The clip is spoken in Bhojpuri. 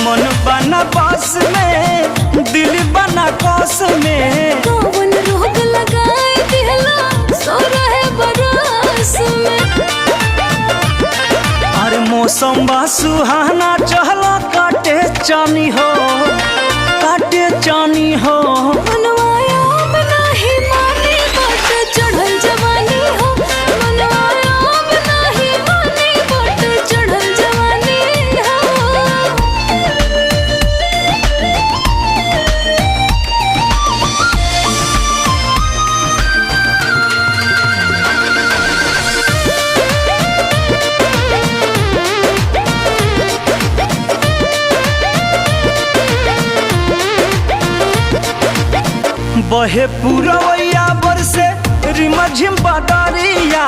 मन बना बस में दिल बना कस में कौन रोग लगाए दिहला सो रहे बरस में। अरे मौसम बा सुहाना चहला काटे चानी हो काटे चानी हो। मनवाया बना ही मानी बाट चढ़ल जवानी हो। मनवाया बना ही मानी बाट चढ़ल जवानी हो। बहे पुरवैया बरसे रिमझिम बदरिया